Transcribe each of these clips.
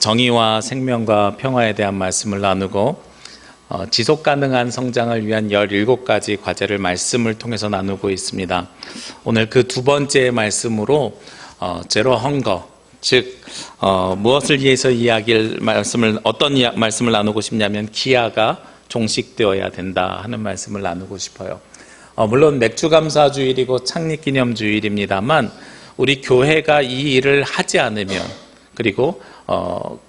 정의와 생명과 평화에 대한 말씀을 나누고 지속 가능한 성장을 위한 17가지 과제를 말씀을 통해서 나누고 있습니다. 오늘 그 두 번째 말씀으로 제로 헝거, 즉 무엇을 위해서 어떤 말씀을 나누고 싶냐면 기아가 종식되어야 된다 하는 말씀을 나누고 싶어요. 물론 맥주감사주일이고 창립기념주일입니다만 우리 교회가 이 일을 하지 않으면 그리고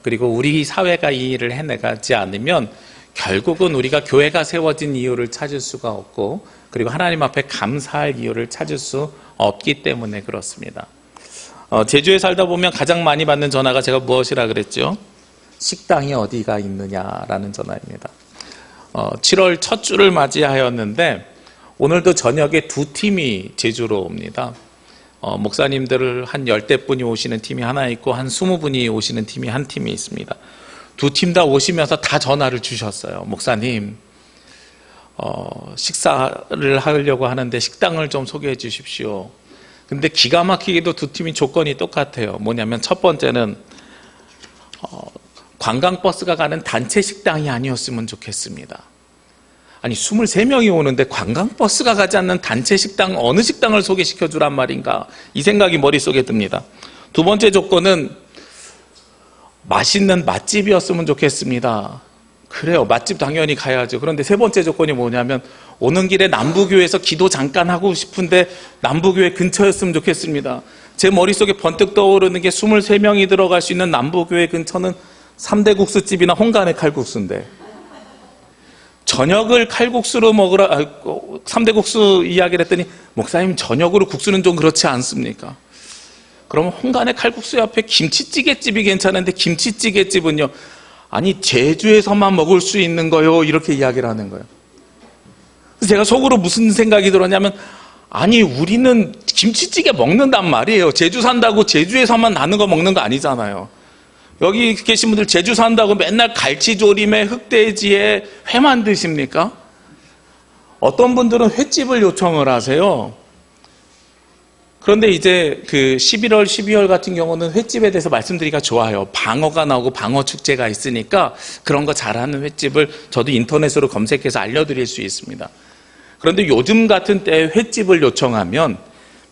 우리 사회가 이 일을 해내가지 않으면 결국은 우리가 교회가 세워진 이유를 찾을 수가 없고 그리고 하나님 앞에 감사할 이유를 찾을 수 없기 때문에 그렇습니다. 제주에 살다 보면 가장 많이 받는 전화가 제가 무엇이라 그랬죠? 식당이 어디가 있느냐라는 전화입니다. 7월 첫 주를 맞이하였는데 오늘도 저녁에 두 팀이 제주로 옵니다. 목사님들을 한 10대분이 오시는 팀이 하나 있고 한 20분이 오시는 팀이 한 팀이 있습니다. 두 팀 다 오시면서 다 전화를 주셨어요. 목사님, 식사를 하려고 하는데 식당을 좀 소개해 주십시오. 근데 기가 막히게도 두 팀이 조건이 똑같아요. 뭐냐면 첫 번째는 관광버스가 가는 단체 식당이 아니었으면 좋겠습니다. 아니 23명이 오는데 관광버스가 가지 않는 단체 식당, 어느 식당을 소개시켜 주란 말인가, 이 생각이 머릿속에 듭니다. 두 번째 조건은 맛있는 맛집이었으면 좋겠습니다. 그래요, 맛집 당연히 가야죠. 그런데 세 번째 조건이 뭐냐면 오는 길에 남부교회에서 기도 잠깐 하고 싶은데 남부교회 근처였으면 좋겠습니다. 제 머릿속에 번뜩 떠오르는 게 23명이 들어갈 수 있는 남부교회 근처는 3대 국수집이나 홍간의 칼국수인데 저녁을 칼국수로 먹으라, 3대 국수 이야기를 했더니 목사님 저녁으로 국수는 좀 그렇지 않습니까? 그러면 홍간의 칼국수 옆에 김치찌개집이 괜찮은데 김치찌개집은요, 아니 제주에서만 먹을 수 있는 거요, 이렇게 이야기를 하는 거예요. 그래서 제가 속으로 무슨 생각이 들었냐면, 아니 우리는 김치찌개 먹는단 말이에요. 제주 산다고 제주에서만 나는 거 먹는 거 아니잖아요. 여기 계신 분들 제주 산다고 맨날 갈치조림에 흑돼지에 회만 드십니까? 어떤 분들은 횟집을 요청을 하세요. 그런데 이제 11월, 12월 같은 경우는 횟집에 대해서 말씀드리기가 좋아요. 방어가 나오고 방어축제가 있으니까 그런 거 잘하는 횟집을 저도 인터넷으로 검색해서 알려드릴 수 있습니다. 그런데 요즘 같은 때에 횟집을 요청하면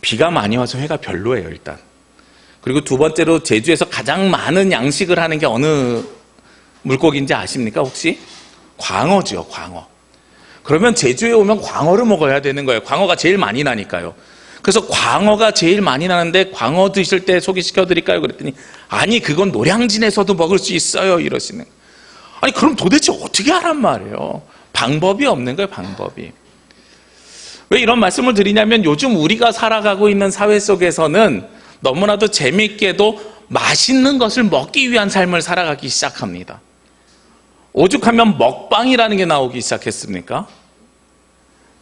비가 많이 와서 회가 별로예요, 일단. 그리고 두 번째로 제주에서 가장 많은 양식을 하는 게 어느 물고기인지 아십니까 혹시? 광어죠, 광어. 그러면 제주에 오면 광어를 먹어야 되는 거예요. 광어가 제일 많이 나니까요. 그래서 광어가 제일 많이 나는데 광어 드실 때 소개시켜 드릴까요? 그랬더니 아니 그건 노량진에서도 먹을 수 있어요, 이러시는 거예요. 아니 그럼 도대체 어떻게 하란 말이에요? 방법이 없는 거예요, 방법이. 왜 이런 말씀을 드리냐면 요즘 우리가 살아가고 있는 사회 속에서는 너무나도 재미있게도 맛있는 것을 먹기 위한 삶을 살아가기 시작합니다. 오죽하면 먹방이라는 게 나오기 시작했습니까?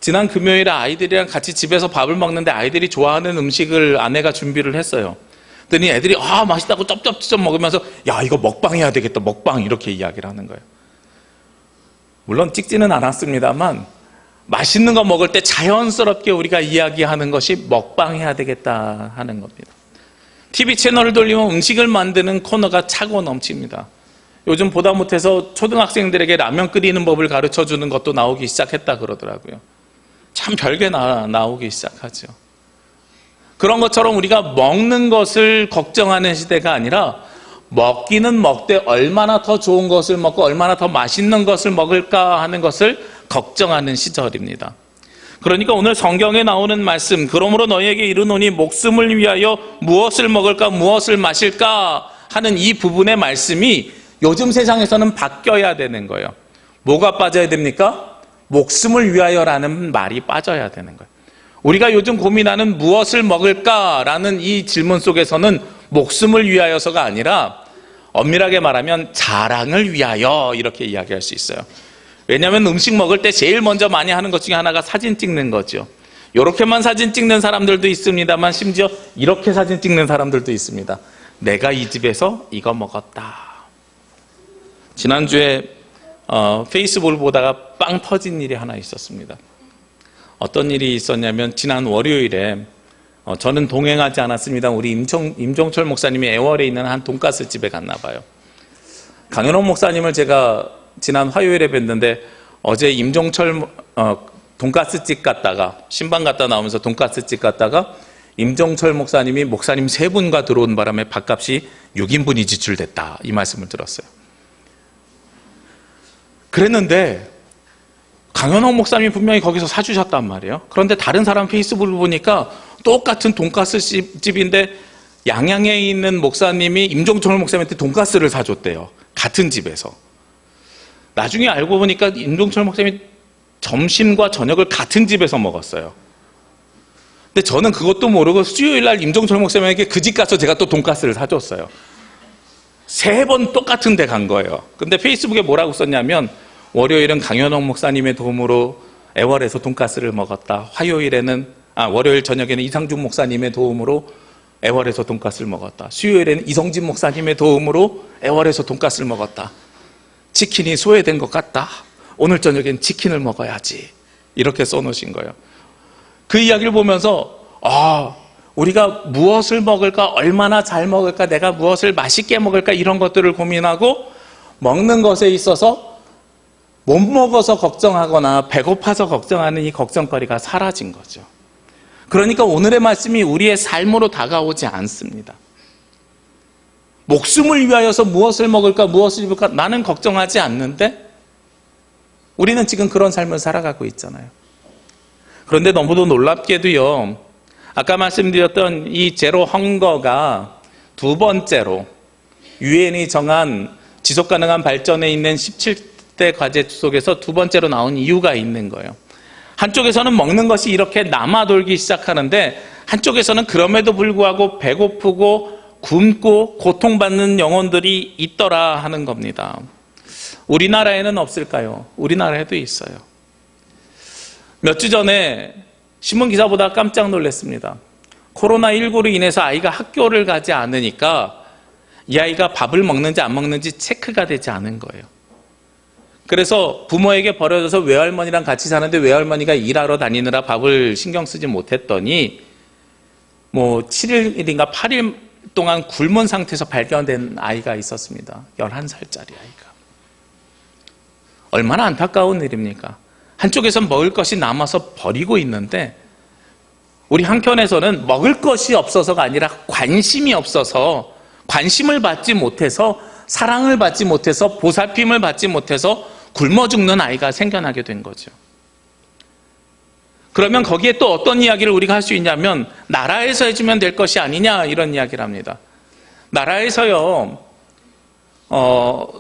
지난 금요일에 아이들이랑 같이 집에서 밥을 먹는데 아이들이 좋아하는 음식을 아내가 준비를 했어요. 그랬더니 애들이 맛있다고 쩝쩝쩝 먹으면서 야 이거 먹방해야 되겠다, 먹방, 이렇게 이야기를 하는 거예요. 물론 찍지는 않았습니다만 맛있는 거 먹을 때 자연스럽게 우리가 이야기하는 것이 먹방해야 되겠다 하는 겁니다. TV 채널을 돌리면 음식을 만드는 코너가 차고 넘칩니다. 요즘 보다 못해서 초등학생들에게 라면 끓이는 법을 가르쳐주는 것도 나오기 시작했다 그러더라고요. 참 별게 나오기 시작하죠. 그런 것처럼 우리가 먹는 것을 걱정하는 시대가 아니라 먹기는 먹되 얼마나 더 좋은 것을 먹고 얼마나 더 맛있는 것을 먹을까 하는 것을 걱정하는 시절입니다. 그러니까 오늘 성경에 나오는 말씀, 그러므로 너희에게 이르노니 목숨을 위하여 무엇을 먹을까 무엇을 마실까 하는 이 부분의 말씀이 요즘 세상에서는 바뀌어야 되는 거예요. 뭐가 빠져야 됩니까? 목숨을 위하여라는 말이 빠져야 되는 거예요. 우리가 요즘 고민하는 무엇을 먹을까라는 이 질문 속에서는 목숨을 위하여서가 아니라 엄밀하게 말하면 자랑을 위하여 이렇게 이야기할 수 있어요. 왜냐하면 음식 먹을 때 제일 먼저 많이 하는 것 중에 하나가 사진 찍는 거죠. 이렇게만 사진 찍는 사람들도 있습니다만 심지어 이렇게 사진 찍는 사람들도 있습니다. 내가 이 집에서 이거 먹었다. 지난주에 페이스북을 보다가 빵 터진 일이 하나 있었습니다. 어떤 일이 있었냐면 지난 월요일에 저는 동행하지 않았습니다. 우리 임종철 목사님이 애월에 있는 한 돈가스 집에 갔나 봐요. 강현옥 목사님을 제가 지난 화요일에 뵀는데 어제 임종철 돈가스 집 갔다가 신방 갔다 나오면서 돈가스 집 갔다가 임종철 목사님이 목사님 3분과 들어온 바람에 밥값이 6인분이 지출됐다, 이 말씀을 들었어요. 그랬는데 강현옥 목사님이 분명히 거기서 사주셨단 말이에요. 그런데 다른 사람 페이스북을 보니까 똑같은 돈가스 집인데 양양에 있는 목사님이 임종철 목사님한테 돈가스를 사줬대요. 같은 집에서. 나중에 알고 보니까 임종철 목사님이 점심과 저녁을 같은 집에서 먹었어요. 근데 저는 그것도 모르고 수요일날 임종철 목사님에게 그 집 가서 제가 또 돈가스를 사줬어요. 3번 똑같은 데 간 거예요. 근데 페이스북에 뭐라고 썼냐면 월요일은 강현옥 목사님의 도움으로 애월에서 돈가스를 먹었다. 월요일 저녁에는 이상준 목사님의 도움으로 애월에서 돈가스를 먹었다. 수요일에는 이성진 목사님의 도움으로 애월에서 돈가스를 먹었다. 치킨이 소외된 것 같다. 오늘 저녁엔 치킨을 먹어야지. 이렇게 써놓으신 거예요. 그 이야기를 보면서 우리가 무엇을 먹을까, 얼마나 잘 먹을까, 내가 무엇을 맛있게 먹을까, 이런 것들을 고민하고 먹는 것에 있어서 못 먹어서 걱정하거나 배고파서 걱정하는 이 걱정거리가 사라진 거죠. 그러니까 오늘의 말씀이 우리의 삶으로 다가오지 않습니다. 목숨을 위하여서 무엇을 먹을까, 무엇을 입을까, 나는 걱정하지 않는데 우리는 지금 그런 삶을 살아가고 있잖아요. 그런데 너무도 놀랍게도요, 아까 말씀드렸던 이 제로 헝거가 2번째로 유엔이 정한 지속가능한 발전에 있는 17대 과제 속에서 2번째로 나온 이유가 있는 거예요. 한쪽에서는 먹는 것이 이렇게 남아돌기 시작하는데 한쪽에서는 그럼에도 불구하고 배고프고 굶고 고통받는 영혼들이 있더라 하는 겁니다. 우리나라에는 없을까요? 우리나라에도 있어요. 몇 주 전에 신문기사 보다 깜짝 놀랐습니다. 코로나19로 인해서 아이가 학교를 가지 않으니까 이 아이가 밥을 먹는지 안 먹는지 체크가 되지 않은 거예요. 그래서 부모에게 버려져서 외할머니랑 같이 사는데 외할머니가 일하러 다니느라 밥을 신경 쓰지 못했더니 7일인가 8일 동안 굶은 상태에서 발견된 아이가 있었습니다. 11살짜리 아이가. 얼마나 안타까운 일입니까? 한쪽에선 먹을 것이 남아서 버리고 있는데 우리 한켠에서는 먹을 것이 없어서가 아니라 관심이 없어서, 관심을 받지 못해서, 사랑을 받지 못해서, 보살핌을 받지 못해서 굶어 죽는 아이가 생겨나게 된 거죠. 그러면 거기에 또 어떤 이야기를 우리가 할 수 있냐면 나라에서 해주면 될 것이 아니냐, 이런 이야기를 합니다. 나라에서요,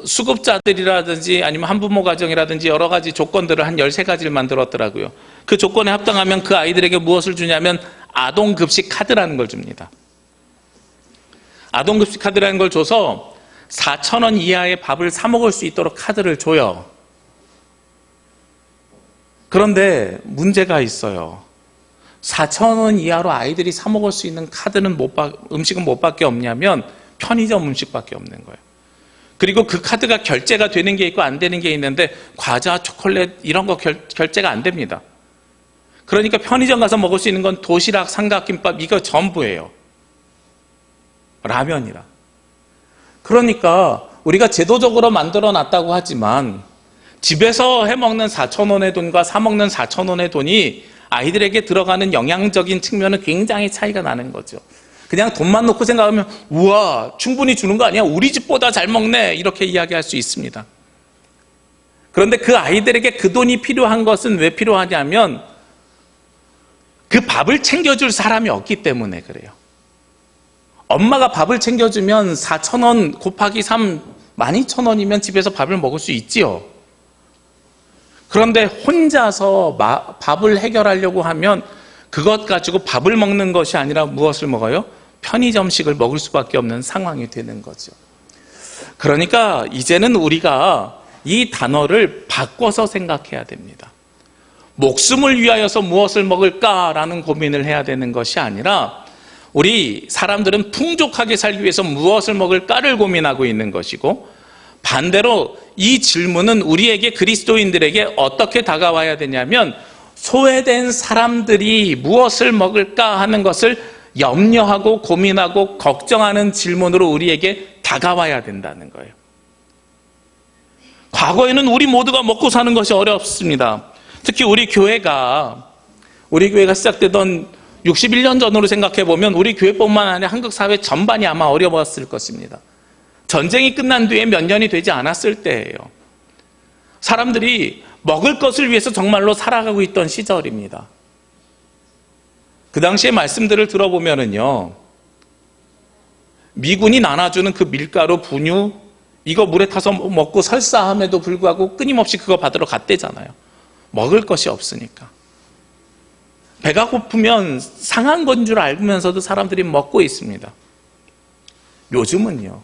수급자들이라든지 아니면 한부모 가정이라든지 여러 가지 조건들을 한 13가지를 만들었더라고요. 그 조건에 합당하면 그 아이들에게 무엇을 주냐면 아동급식 카드라는 걸 줍니다. 아동급식 카드라는 걸 줘서 4,000원 이하의 밥을 사 먹을 수 있도록 카드를 줘요. 그런데 문제가 있어요. 4,000원 이하로 아이들이 사 먹을 수 있는 카드는 음식은 뭐밖에 없냐면 편의점 음식밖에 없는 거예요. 그리고 그 카드가 결제가 되는 게 있고 안 되는 게 있는데 과자, 초콜릿 이런 거 결제가 안 됩니다. 그러니까 편의점 가서 먹을 수 있는 건 도시락, 삼각김밥, 이거 전부예요. 라면이라. 그러니까 우리가 제도적으로 만들어 놨다고 하지만 집에서 해먹는 4,000원의 돈과 사먹는 4,000원의 돈이 아이들에게 들어가는 영양적인 측면은 굉장히 차이가 나는 거죠. 그냥 돈만 놓고 생각하면 우와, 충분히 주는 거 아니야? 우리 집보다 잘 먹네, 이렇게 이야기할 수 있습니다. 그런데 그 아이들에게 그 돈이 필요한 것은 왜 필요하냐면 그 밥을 챙겨줄 사람이 없기 때문에 그래요. 엄마가 밥을 챙겨주면 4,000원 곱하기 3, 12,000원이면 집에서 밥을 먹을 수 있지요. 그런데 혼자서 밥을 해결하려고 하면 그것 가지고 밥을 먹는 것이 아니라 무엇을 먹어요? 편의점식을 먹을 수밖에 없는 상황이 되는 거죠. 그러니까 이제는 우리가 이 단어를 바꿔서 생각해야 됩니다. 목숨을 위하여서 무엇을 먹을까라는 고민을 해야 되는 것이 아니라 우리 사람들은 풍족하게 살기 위해서 무엇을 먹을까를 고민하고 있는 것이고, 반대로 이 질문은 우리에게, 그리스도인들에게 어떻게 다가와야 되냐면 소외된 사람들이 무엇을 먹을까 하는 것을 염려하고 고민하고 걱정하는 질문으로 우리에게 다가와야 된다는 거예요. 과거에는 우리 모두가 먹고 사는 것이 어렵습니다. 특히 우리 교회가 시작되던 61년 전으로 생각해 보면 우리 교회뿐만 아니라 한국 사회 전반이 아마 어려웠을 것입니다. 전쟁이 끝난 뒤에 몇 년이 되지 않았을 때예요. 사람들이 먹을 것을 위해서 정말로 살아가고 있던 시절입니다. 그 당시의 말씀들을 들어보면은요, 미군이 나눠주는 그 밀가루, 분유, 이거 물에 타서 먹고 설사함에도 불구하고 끊임없이 그거 받으러 갔대잖아요. 먹을 것이 없으니까. 배가 고프면 상한 건 줄 알면서도 사람들이 먹고 있습니다. 요즘은요,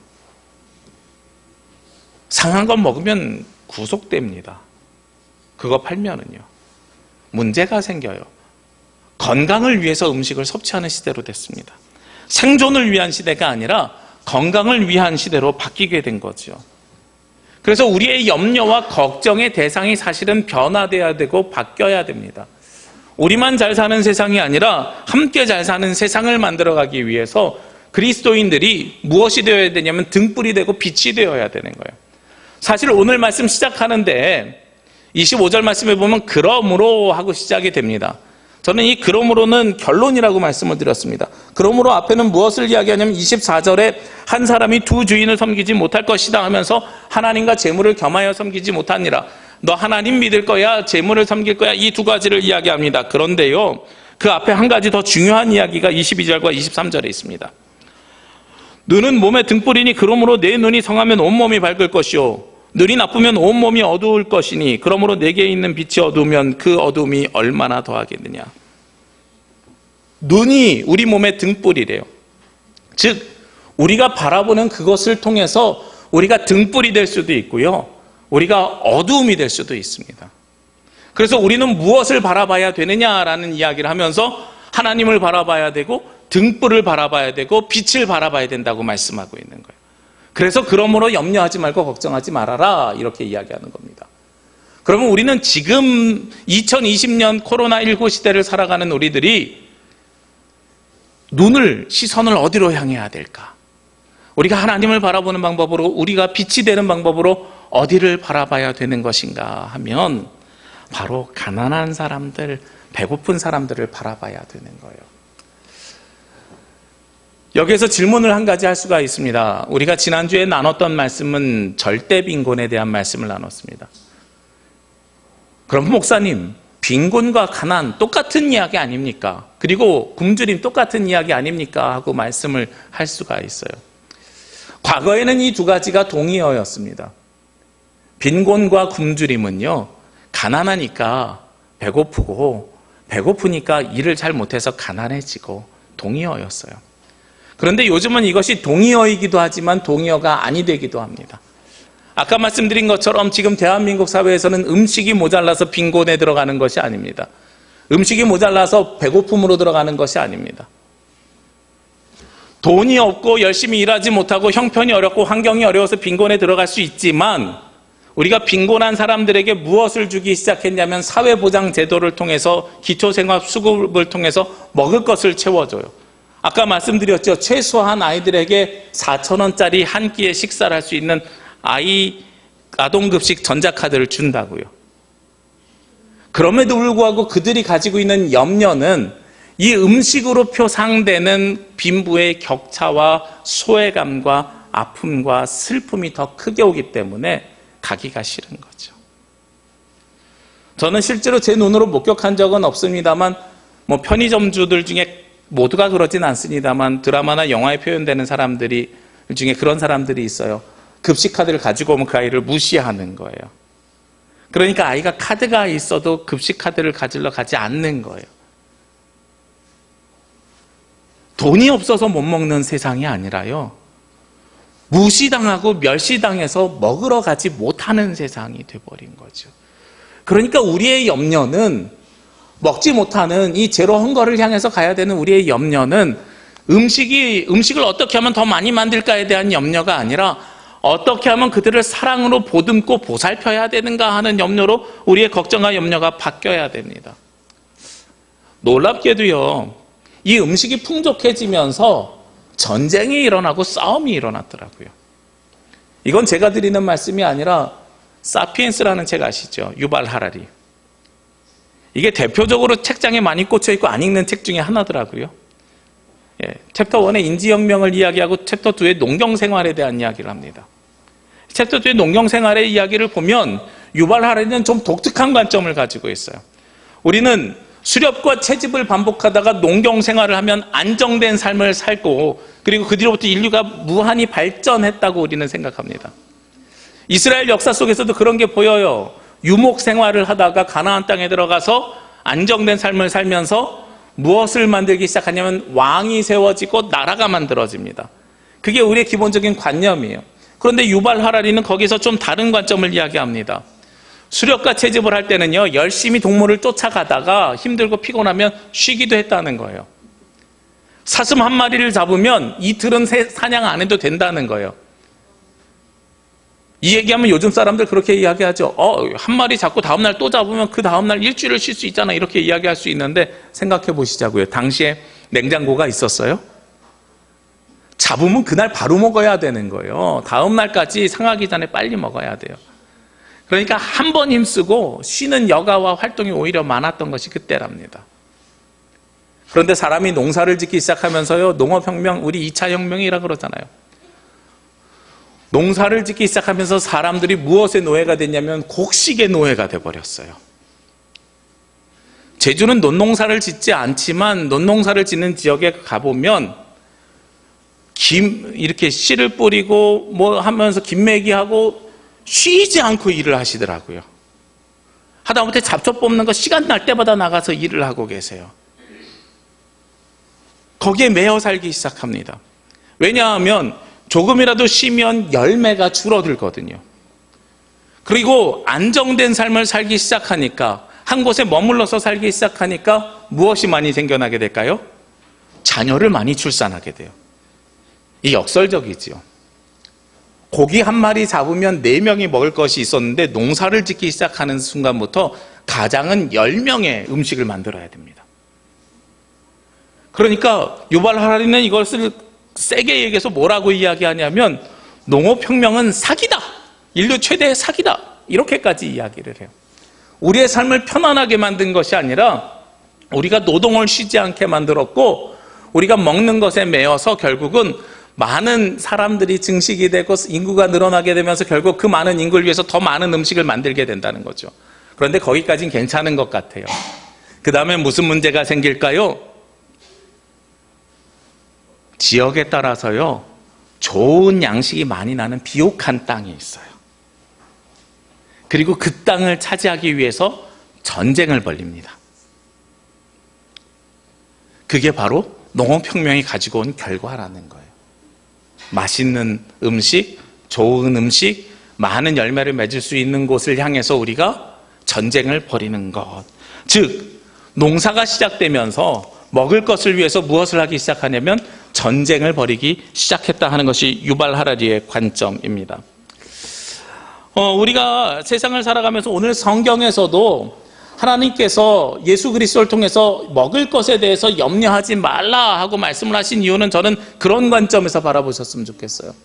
상한 건 먹으면 구속됩니다. 그거 팔면은요, 문제가 생겨요. 건강을 위해서 음식을 섭취하는 시대로 됐습니다. 생존을 위한 시대가 아니라 건강을 위한 시대로 바뀌게 된 거죠. 그래서 우리의 염려와 걱정의 대상이 사실은 변화돼야 되고 바뀌어야 됩니다. 우리만 잘 사는 세상이 아니라 함께 잘 사는 세상을 만들어가기 위해서 그리스도인들이 무엇이 되어야 되냐면 등불이 되고 빛이 되어야 되는 거예요. 사실 오늘 말씀 시작하는데 25절 말씀에 보면 그러므로 하고 시작이 됩니다. 저는 이 그러므로는 결론이라고 말씀을 드렸습니다. 그러므로 앞에는 무엇을 이야기하냐면 24절에 한 사람이 두 주인을 섬기지 못할 것이다 하면서 하나님과 재물을 겸하여 섬기지 못하니라. 너 하나님 믿을 거야, 재물을 섬길 거야, 이 두 가지를 이야기합니다. 그런데요, 그 앞에 한 가지 더 중요한 이야기가 22절과 23절에 있습니다. 눈은 몸의 등불이니 그러므로 내 눈이 성하면 온몸이 밝을 것이요 눈이 나쁘면 온몸이 어두울 것이니 그러므로 내게 있는 빛이 어두우면 그 어두움이 얼마나 더하겠느냐. 눈이 우리 몸의 등불이래요. 즉 우리가 바라보는 그것을 통해서 우리가 등불이 될 수도 있고요, 우리가 어두움이 될 수도 있습니다. 그래서 우리는 무엇을 바라봐야 되느냐라는 이야기를 하면서 하나님을 바라봐야 되고 등불을 바라봐야 되고 빛을 바라봐야 된다고 말씀하고 있는 거예요. 그래서 그러므로 염려하지 말고 걱정하지 말아라, 이렇게 이야기하는 겁니다. 그러면 우리는 지금 2020년 코로나19 시대를 살아가는 우리들이 시선을 어디로 향해야 될까? 우리가 하나님을 바라보는 방법으로, 우리가 빛이 되는 방법으로 어디를 바라봐야 되는 것인가 하면 바로 가난한 사람들, 배고픈 사람들을 바라봐야 되는 거예요. 여기에서 질문을 한 가지 할 수가 있습니다. 우리가 지난주에 나눴던 말씀은 절대 빈곤에 대한 말씀을 나눴습니다. 그럼 목사님, 빈곤과 가난 똑같은 이야기 아닙니까? 그리고 굶주림 똑같은 이야기 아닙니까? 하고 말씀을 할 수가 있어요. 과거에는 이 두 가지가 동의어였습니다. 빈곤과 굶주림은요, 가난하니까 배고프고 배고프니까 일을 잘 못해서 가난해지고 동의어였어요. 그런데 요즘은 이것이 동의어이기도 하지만 동의어가 아니 되기도 합니다. 아까 말씀드린 것처럼 지금 대한민국 사회에서는 음식이 모자라서 빈곤에 들어가는 것이 아닙니다. 음식이 모자라서 배고픔으로 들어가는 것이 아닙니다. 돈이 없고 열심히 일하지 못하고 형편이 어렵고 환경이 어려워서 빈곤에 들어갈 수 있지만 우리가 빈곤한 사람들에게 무엇을 주기 시작했냐면 사회보장제도를 통해서 기초생활수급을 통해서 먹을 것을 채워줘요. 아까 말씀드렸죠. 최소한 아이들에게 4,000원짜리 한 끼의 식사를 할 수 있는 아동급식 전자카드를 준다고요. 그럼에도 불구하고 그들이 가지고 있는 염려는 이 음식으로 표상되는 빈부의 격차와 소외감과 아픔과 슬픔이 더 크게 오기 때문에 가기가 싫은 거죠. 저는 실제로 제 눈으로 목격한 적은 없습니다만 편의점주들 중에 모두가 그러진 않습니다만 드라마나 영화에 표현되는 사람들이 중에 그런 사람들이 있어요. 급식카드를 가지고 오면 그 아이를 무시하는 거예요. 그러니까 아이가 카드가 있어도 급식카드를 가지러 가지 않는 거예요. 돈이 없어서 못 먹는 세상이 아니라요, 무시당하고 멸시당해서 먹으러 가지 못하는 세상이 돼버린 거죠. 그러니까 우리의 염려는 먹지 못하는 이 제로 헝거를 향해서 가야 되는 우리의 염려는 음식을 어떻게 하면 더 많이 만들까에 대한 염려가 아니라 어떻게 하면 그들을 사랑으로 보듬고 보살펴야 되는가 하는 염려로 우리의 걱정과 염려가 바뀌어야 됩니다. 놀랍게도요, 이 음식이 풍족해지면서 전쟁이 일어나고 싸움이 일어났더라고요. 이건 제가 드리는 말씀이 아니라 사피엔스라는 책 아시죠? 유발 하라리. 이게 대표적으로 책장에 많이 꽂혀있고 안 읽는 책 중에 하나더라고요. 챕터 1의 인지혁명을 이야기하고 챕터 2의 농경생활에 대한 이야기를 합니다. 챕터 2의 농경생활의 이야기를 보면 유발 하라리는 좀 독특한 관점을 가지고 있어요. 우리는 수렵과 채집을 반복하다가 농경생활을 하면 안정된 삶을 살고, 그리고 그 뒤로부터 인류가 무한히 발전했다고 우리는 생각합니다. 이스라엘 역사 속에서도 그런 게 보여요. 유목생활을 하다가 가나안 땅에 들어가서 안정된 삶을 살면서 무엇을 만들기 시작하냐면 왕이 세워지고 나라가 만들어집니다. 그게 우리의 기본적인 관념이에요. 그런데 유발 하라리는 거기서 좀 다른 관점을 이야기합니다. 수렵과 채집을 할 때는요, 열심히 동물을 쫓아가다가 힘들고 피곤하면 쉬기도 했다는 거예요. 사슴 한 마리를 잡으면 이틀은 사냥 안 해도 된다는 거예요. 이 얘기하면 요즘 사람들 그렇게 이야기하죠. 한 마리 잡고 다음날 또 잡으면 그 다음날 일주일을 쉴 수 있잖아, 이렇게 이야기할 수 있는데, 생각해 보시자고요. 당시에 냉장고가 있었어요? 잡으면 그날 바로 먹어야 되는 거예요. 다음날까지 상하기 전에 빨리 먹어야 돼요. 그러니까 한 번 힘쓰고 쉬는 여가와 활동이 오히려 많았던 것이 그때랍니다. 그런데 사람이 농사를 짓기 시작하면서요, 농업혁명, 우리 2차 혁명이라 그러잖아요. 농사를 짓기 시작하면서 사람들이 무엇의 노예가 됐냐면 곡식의 노예가 돼버렸어요. 제주는 논농사를 짓지 않지만 논농사를 짓는 지역에 가보면 이렇게 씨를 뿌리고 뭐 하면서 김매기하고 쉬지 않고 일을 하시더라고요. 하다못해 잡초 뽑는 거 시간 날 때마다 나가서 일을 하고 계세요. 거기에 매여 살기 시작합니다. 왜냐하면 조금이라도 쉬면 열매가 줄어들거든요. 그리고 안정된 삶을 살기 시작하니까, 한 곳에 머물러서 살기 시작하니까 무엇이 많이 생겨나게 될까요? 자녀를 많이 출산하게 돼요. 이 역설적이지요. 고기 한 마리 잡으면 4명이 먹을 것이 있었는데 농사를 짓기 시작하는 순간부터 가장은 10명의 음식을 만들어야 됩니다. 그러니까 유발 하라리는 이것을 세게 얘기해서 뭐라고 이야기하냐면 농업혁명은 사기다, 인류 최대의 사기다, 이렇게까지 이야기를 해요. 우리의 삶을 편안하게 만든 것이 아니라 우리가 노동을 쉬지 않게 만들었고, 우리가 먹는 것에 매여서 결국은 많은 사람들이 증식이 되고 인구가 늘어나게 되면서 결국 그 많은 인구를 위해서 더 많은 음식을 만들게 된다는 거죠. 그런데 거기까지는 괜찮은 것 같아요. 그 다음에 무슨 문제가 생길까요? 지역에 따라서요, 좋은 양식이 많이 나는 비옥한 땅이 있어요. 그리고 그 땅을 차지하기 위해서 전쟁을 벌립니다. 그게 바로 농업혁명이 가지고 온 결과라는 거예요. 맛있는 음식, 좋은 음식, 많은 열매를 맺을 수 있는 곳을 향해서 우리가 전쟁을 벌이는 것. 즉, 농사가 시작되면서 먹을 것을 위해서 무엇을 하기 시작하냐면 전쟁을 벌이기 시작했다 하는 것이 유발 하라리의 관점입니다. 우리가 세상을 살아가면서 오늘 성경에서도 하나님께서 예수 그리스도를 통해서 먹을 것에 대해서 염려하지 말라 하고 말씀을 하신 이유는 저는 그런 관점에서 바라보셨으면 좋겠어요.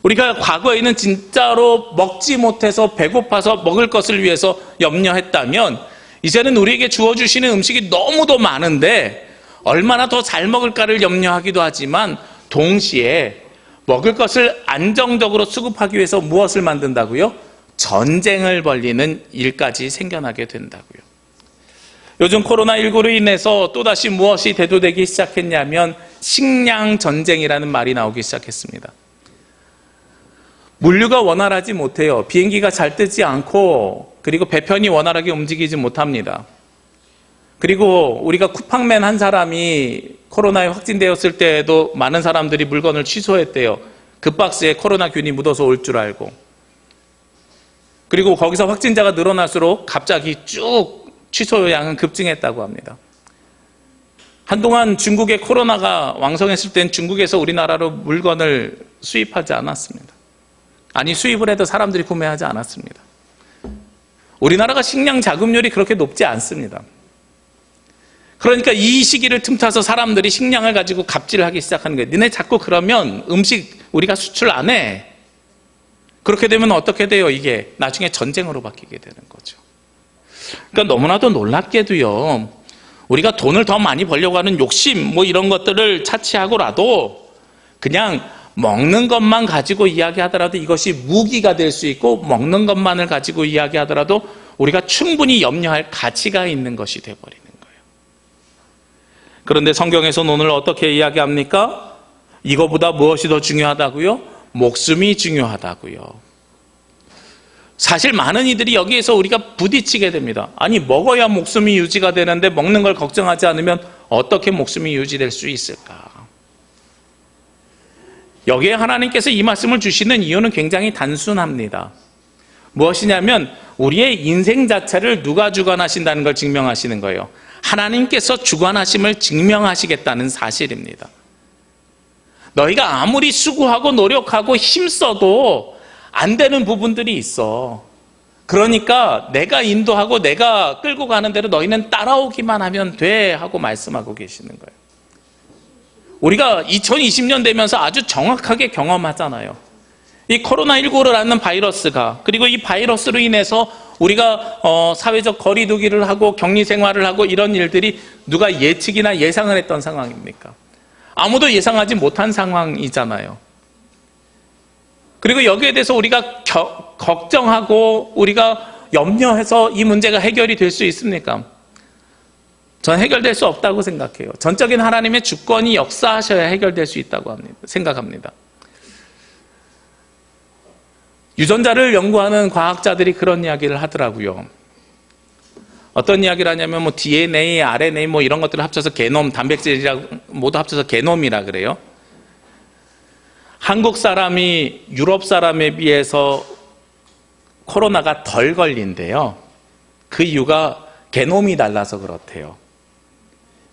우리가 과거에는 진짜로 먹지 못해서 배고파서 먹을 것을 위해서 염려했다면, 이제는 우리에게 주어주시는 음식이 너무도 많은데 얼마나 더 잘 먹을까를 염려하기도 하지만, 동시에 먹을 것을 안정적으로 수급하기 위해서 무엇을 만든다고요? 전쟁을 벌리는 일까지 생겨나게 된다고요. 요즘 코로나19로 인해서 또다시 무엇이 대두되기 시작했냐면 식량 전쟁이라는 말이 나오기 시작했습니다. 물류가 원활하지 못해요. 비행기가 잘 뜨지 않고, 그리고 배편이 원활하게 움직이지 못합니다. 그리고 우리가 쿠팡맨 한 사람이 코로나에 확진되었을 때에도 많은 사람들이 물건을 취소했대요. 그 박스에 코로나균이 묻어서 올 줄 알고. 그리고 거기서 확진자가 늘어날수록 갑자기 쭉 취소 양은 급증했다고 합니다. 한동안 중국의 코로나가 왕성했을 땐 중국에서 우리나라로 물건을 수입하지 않았습니다. 아니, 수입을 해도 사람들이 구매하지 않았습니다. 우리나라가 식량 자급률이 그렇게 높지 않습니다. 그러니까 이 시기를 틈타서 사람들이 식량을 가지고 갑질을 하기 시작하는 거예요. 니네 자꾸 그러면 음식 우리가 수출 안 해. 그렇게 되면 어떻게 돼요? 이게 나중에 전쟁으로 바뀌게 되는 거죠. 그러니까 너무나도 놀랍게도요, 우리가 돈을 더 많이 벌려고 하는 욕심 뭐 이런 것들을 차치하고라도 그냥 먹는 것만 가지고 이야기하더라도 이것이 무기가 될 수 있고, 먹는 것만을 가지고 이야기하더라도 우리가 충분히 염려할 가치가 있는 것이 되어버리는 거예요. 그런데 성경에서는 오늘 어떻게 이야기합니까? 이거보다 무엇이 더 중요하다고요? 목숨이 중요하다고요. 사실 많은 이들이 여기에서 우리가 부딪히게 됩니다. 아니, 먹어야 목숨이 유지가 되는데 먹는 걸 걱정하지 않으면 어떻게 목숨이 유지될 수 있을까? 여기에 하나님께서 이 말씀을 주시는 이유는 굉장히 단순합니다. 무엇이냐면 우리의 인생 자체를 누가 주관하신다는 걸 증명하시는 거예요. 하나님께서 주관하심을 증명하시겠다는 사실입니다. 너희가 아무리 수고하고 노력하고 힘써도 안 되는 부분들이 있어. 그러니까 내가 인도하고 내가 끌고 가는 대로 너희는 따라오기만 하면 돼 하고 말씀하고 계시는 거예요. 우리가 2020년 되면서 아주 정확하게 경험하잖아요. 이 코로나19라는 바이러스가, 그리고 이 바이러스로 인해서 우리가 사회적 거리 두기를 하고 격리 생활을 하고 이런 일들이 누가 예측이나 예상을 했던 상황입니까? 아무도 예상하지 못한 상황이잖아요. 그리고 여기에 대해서 우리가 걱정하고 우리가 염려해서 이 문제가 해결이 될 수 있습니까? 전 해결될 수 없다고 생각해요. 전적인 하나님의 주권이 역사하셔야 해결될 수 있다고 생각합니다. 유전자를 연구하는 과학자들이 그런 이야기를 하더라고요. 어떤 이야기를 하냐면 뭐 DNA, RNA 뭐 이런 것들을 합쳐서 게놈, 단백질이라고 모두 합쳐서 게놈이라 그래요. 한국 사람이 유럽 사람에 비해서 코로나가 덜 걸린대요. 그 이유가 게놈이 달라서 그렇대요.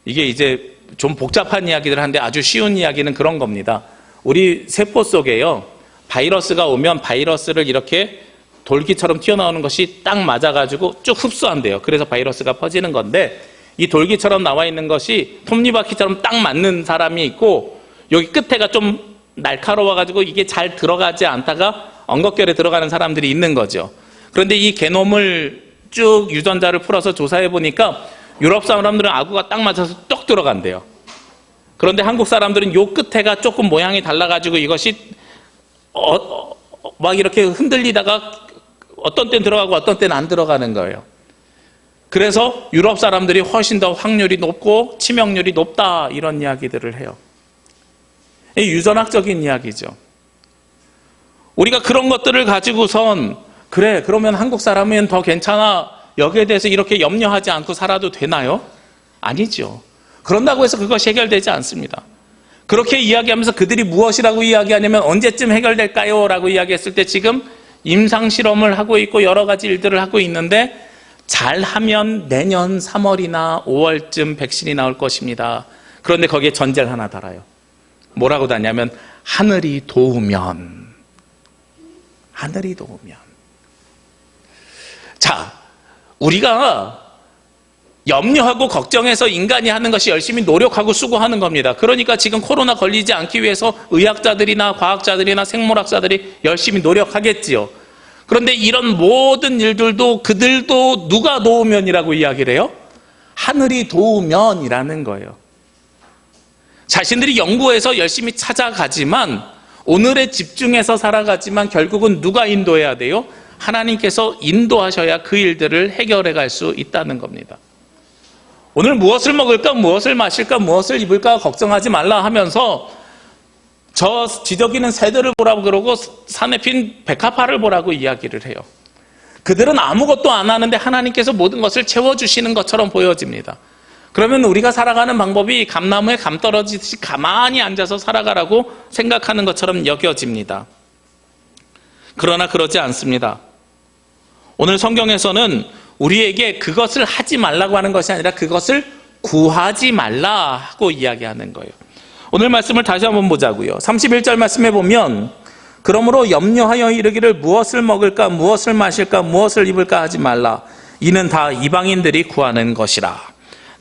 이게 이제 좀 복잡한 이야기들 한데 아주 쉬운 이야기는 그런 겁니다. 우리 세포 속에요, 바이러스가 오면 바이러스를 이렇게 돌기처럼 튀어나오는 것이 딱 맞아가지고 쭉 흡수한대요. 그래서 바이러스가 퍼지는 건데, 이 돌기처럼 나와 있는 것이 톱니바퀴처럼 딱 맞는 사람이 있고, 여기 끝에가 좀 날카로워가지고 이게 잘 들어가지 않다가 엉겁결에 들어가는 사람들이 있는 거죠. 그런데 이 게놈을 쭉 유전자를 풀어서 조사해 보니까 유럽 사람들은 아구가 딱 맞아서 똑 들어간대요. 그런데 한국 사람들은 요 끝에가 조금 모양이 달라가지고 이것이 막 이렇게 흔들리다가 어떤 때는 들어가고 어떤 때는 안 들어가는 거예요. 그래서 유럽 사람들이 훨씬 더 확률이 높고 치명률이 높다, 이런 이야기들을 해요. 이 유전학적인 이야기죠. 우리가 그런 것들을 가지고선 그래, 그러면 한국 사람은 더 괜찮아, 여기에 대해서 이렇게 염려하지 않고 살아도 되나요? 아니죠. 그런다고 해서 그것이 해결되지 않습니다. 그렇게 이야기하면서 그들이 무엇이라고 이야기하냐면 언제쯤 해결될까요? 라고 이야기했을 때 지금 임상실험을 하고 있고 여러 가지 일들을 하고 있는데, 잘하면 내년 3월이나 5월쯤 백신이 나올 것입니다. 그런데 거기에 전제를 하나 달아요. 뭐라고 다냐면 하늘이 도우면. 하늘이 도우면. 자, 우리가 염려하고 걱정해서 인간이 하는 것이 열심히 노력하고 수고하는 겁니다. 그러니까 지금 코로나 걸리지 않기 위해서 의학자들이나 과학자들이나 생물학자들이 열심히 노력하겠지요. 그런데 이런 모든 일들도 그들도 누가 도우면이라고 이야기를 해요? 하늘이 도우면이라는 거예요. 자신들이 연구해서 열심히 찾아가지만, 오늘에 집중해서 살아가지만 결국은 누가 인도해야 돼요? 하나님께서 인도하셔야 그 일들을 해결해 갈 수 있다는 겁니다. 오늘 무엇을 먹을까, 무엇을 마실까, 무엇을 입을까 걱정하지 말라 하면서 저 지저귀는 새들을 보라고 그러고 산에 핀 백합화를 보라고 이야기를 해요. 그들은 아무것도 안 하는데 하나님께서 모든 것을 채워주시는 것처럼 보여집니다. 그러면 우리가 살아가는 방법이 감나무에 감 떨어지듯이 가만히 앉아서 살아가라고 생각하는 것처럼 여겨집니다. 그러나 그러지 않습니다. 오늘 성경에서는 우리에게 그것을 하지 말라고 하는 것이 아니라 그것을 구하지 말라 하고 이야기하는 거예요. 오늘 말씀을 다시 한번 보자고요. 31절 말씀에 보면, 그러므로 염려하여 이르기를 무엇을 먹을까, 무엇을 마실까, 무엇을 입을까 하지 말라. 이는 다 이방인들이 구하는 것이라.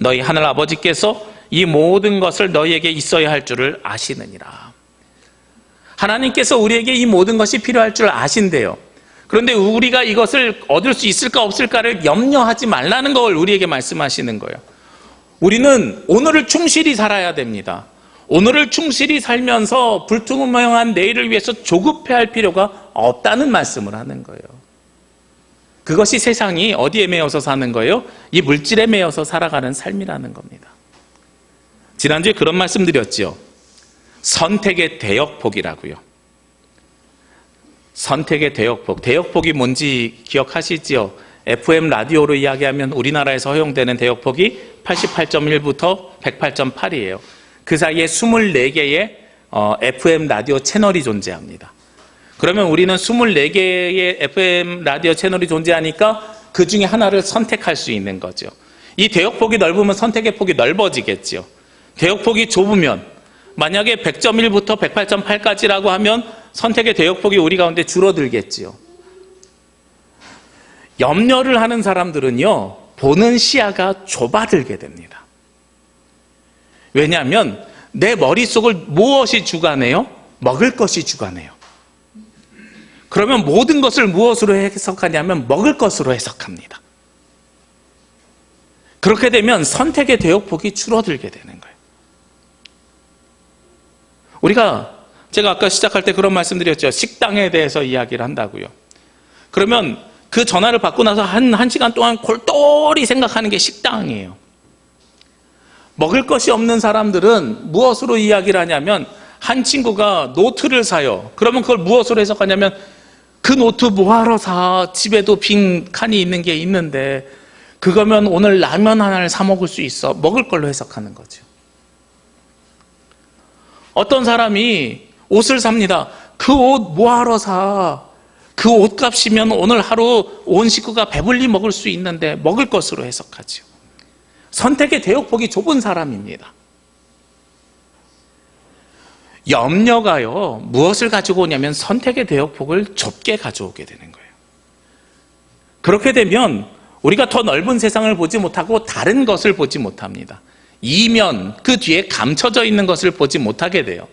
너희 하늘 아버지께서 이 모든 것을 너희에게 있어야 할 줄을 아시느니라. 하나님께서 우리에게 이 모든 것이 필요할 줄 아신대요. 그런데 우리가 이것을 얻을 수 있을까 없을까를 염려하지 말라는 걸 우리에게 말씀하시는 거예요. 우리는 오늘을 충실히 살아야 됩니다. 오늘을 충실히 살면서 불투명한 내일을 위해서 조급해할 필요가 없다는 말씀을 하는 거예요. 그것이 세상이 어디에 매여서 사는 거예요? 이 물질에 매여서 살아가는 삶이라는 겁니다. 지난주에 그런 말씀 드렸죠. 선택의 대역폭이라고요. 선택의 대역폭. 대역폭이 뭔지 기억하시지요? FM 라디오로 이야기하면 우리나라에서 허용되는 대역폭이 88.1부터 108.8이에요. 그 사이에 24개의 FM 라디오 채널이 존재합니다. 그러면 우리는 24개의 FM 라디오 채널이 존재하니까 그 중에 하나를 선택할 수 있는 거죠. 이 대역폭이 넓으면 선택의 폭이 넓어지겠죠. 대역폭이 좁으면 만약에 100.1부터 108.8까지라고 하면 선택의 대역폭이 우리 가운데 줄어들겠지요. 염려를 하는 사람들은요, 보는 시야가 좁아들게 됩니다. 왜냐하면 내 머릿속을 무엇이 주관해요? 먹을 것이 주관해요. 그러면 모든 것을 무엇으로 해석하냐면 먹을 것으로 해석합니다. 그렇게 되면 선택의 대역폭이 줄어들게 되는 거예요. 제가 아까 시작할 때 그런 말씀드렸죠. 식당에 대해서 이야기를 한다고요. 그러면 그 전화를 받고 나서 한 시간 동안 골똘히 생각하는 게 식당이에요. 먹을 것이 없는 사람들은 무엇으로 이야기를 하냐면 한 친구가 노트를 사요. 그러면 그걸 무엇으로 해석하냐면 그 노트 뭐하러 사? 집에도 빈 칸이 있는 게 있는데 그거면 오늘 라면 하나를 사 먹을 수 있어. 먹을 걸로 해석하는 거죠. 어떤 사람이 옷을 삽니다. 그 옷 뭐하러 사? 그 옷값이면 오늘 하루 온 식구가 배불리 먹을 수 있는데 먹을 것으로 해석하죠. 선택의 대역폭이 좁은 사람입니다. 염려가요, 무엇을 가지고 오냐면 선택의 대역폭을 좁게 가져오게 되는 거예요. 그렇게 되면 우리가 더 넓은 세상을 보지 못하고 다른 것을 보지 못합니다. 이면, 그 뒤에 감춰져 있는 것을 보지 못하게 돼요.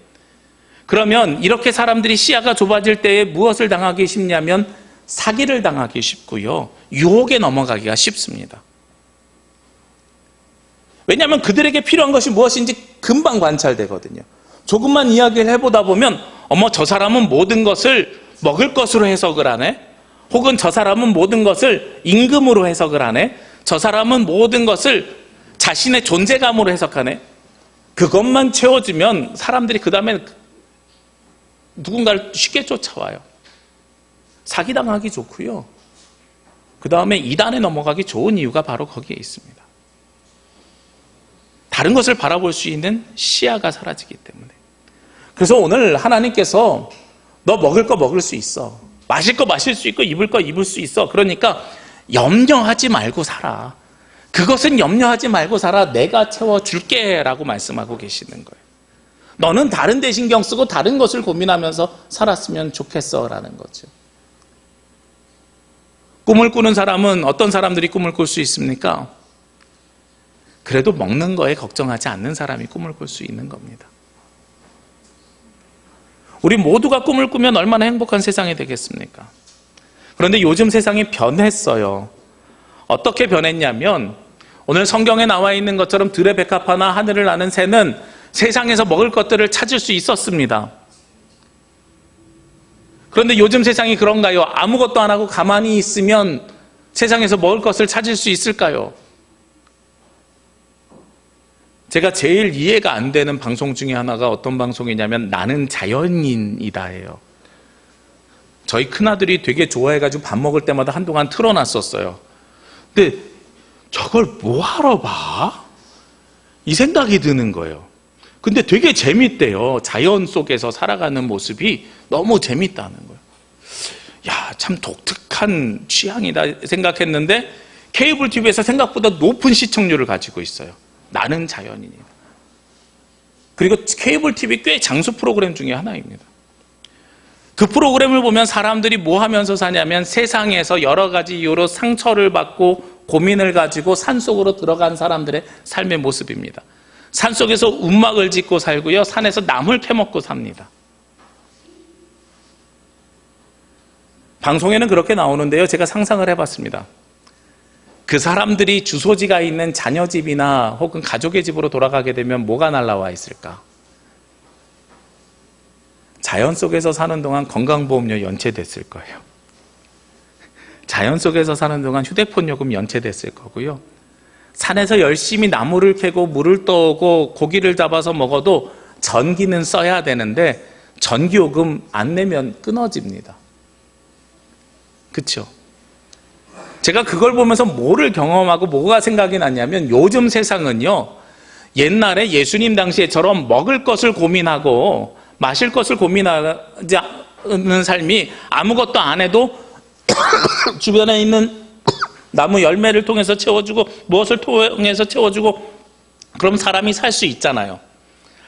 그러면 이렇게 사람들이 시야가 좁아질 때에 무엇을 당하기 쉽냐면 사기를 당하기 쉽고요, 유혹에 넘어가기가 쉽습니다. 왜냐하면 그들에게 필요한 것이 무엇인지 금방 관찰되거든요. 조금만 이야기를 해보다 보면 어머, 저 사람은 모든 것을 먹을 것으로 해석을 하네, 혹은 저 사람은 모든 것을 임금으로 해석을 하네, 저 사람은 모든 것을 자신의 존재감으로 해석하네. 그것만 채워지면 사람들이 그 다음에 누군가를 쉽게 쫓아와요. 사기당하기 좋고요, 그 다음에 이단에 넘어가기 좋은 이유가 바로 거기에 있습니다. 다른 것을 바라볼 수 있는 시야가 사라지기 때문에. 그래서 오늘 하나님께서 너 먹을 거 먹을 수 있어, 마실 거 마실 수 있고 입을 거 입을 수 있어, 그러니까 염려하지 말고 살아, 그것은 염려하지 말고 살아, 내가 채워줄게 라고 말씀하고 계시는 거예요. 너는 다른 데 신경 쓰고 다른 것을 고민하면서 살았으면 좋겠어 라는 거죠. 꿈을 꾸는 사람은 어떤 사람들이 꿈을 꿀 수 있습니까? 그래도 먹는 거에 걱정하지 않는 사람이 꿈을 꿀 수 있는 겁니다. 우리 모두가 꿈을 꾸면 얼마나 행복한 세상이 되겠습니까? 그런데 요즘 세상이 변했어요. 어떻게 변했냐면 오늘 성경에 나와 있는 것처럼 들의 백합화나 하늘을 나는 새는 세상에서 먹을 것들을 찾을 수 있었습니다. 그런데 요즘 세상이 그런가요? 아무것도 안 하고 가만히 있으면 세상에서 먹을 것을 찾을 수 있을까요? 제가 제일 이해가 안 되는 방송 중에 하나가 어떤 방송이냐면 나는 자연인이다예요. 저희 큰아들이 되게 좋아해가지고 밥 먹을 때마다 한동안 틀어놨었어요. 근데 저걸 뭐하러 봐? 이 생각이 드는 거예요. 근데 되게 재밌대요. 자연 속에서 살아가는 모습이 너무 재밌다는 거예요. 야, 참 독특한 취향이다 생각했는데 케이블 TV에서 생각보다 높은 시청률을 가지고 있어요. 나는 자연인이다. 그리고 케이블 TV 꽤 장수 프로그램 중에 하나입니다. 그 프로그램을 보면 사람들이 뭐 하면서 사냐면 세상에서 여러 가지 이유로 상처를 받고 고민을 가지고 산속으로 들어간 사람들의 삶의 모습입니다. 산속에서 움막을 짓고 살고요, 산에서 나물 캐먹고 삽니다. 방송에는 그렇게 나오는데요, 제가 상상을 해봤습니다. 그 사람들이 주소지가 있는 자녀 집이나 혹은 가족의 집으로 돌아가게 되면 뭐가 날라와 있을까? 자연 속에서 사는 동안 건강보험료 연체됐을 거예요. 자연 속에서 사는 동안 휴대폰 요금 연체됐을 거고요. 산에서 열심히 나무를 캐고 물을 떠오고 고기를 잡아서 먹어도 전기는 써야 되는데 전기요금 안 내면 끊어집니다. 그렇죠? 제가 그걸 보면서 뭐를 경험하고 뭐가 생각이 났냐면, 요즘 세상은요, 옛날에 예수님 당시에처럼 먹을 것을 고민하고 마실 것을 고민하지 않는 삶이 아무것도 안 해도 주변에 있는 나무 열매를 통해서 채워주고 무엇을 통해서 채워주고 그럼 사람이 살 수 있잖아요.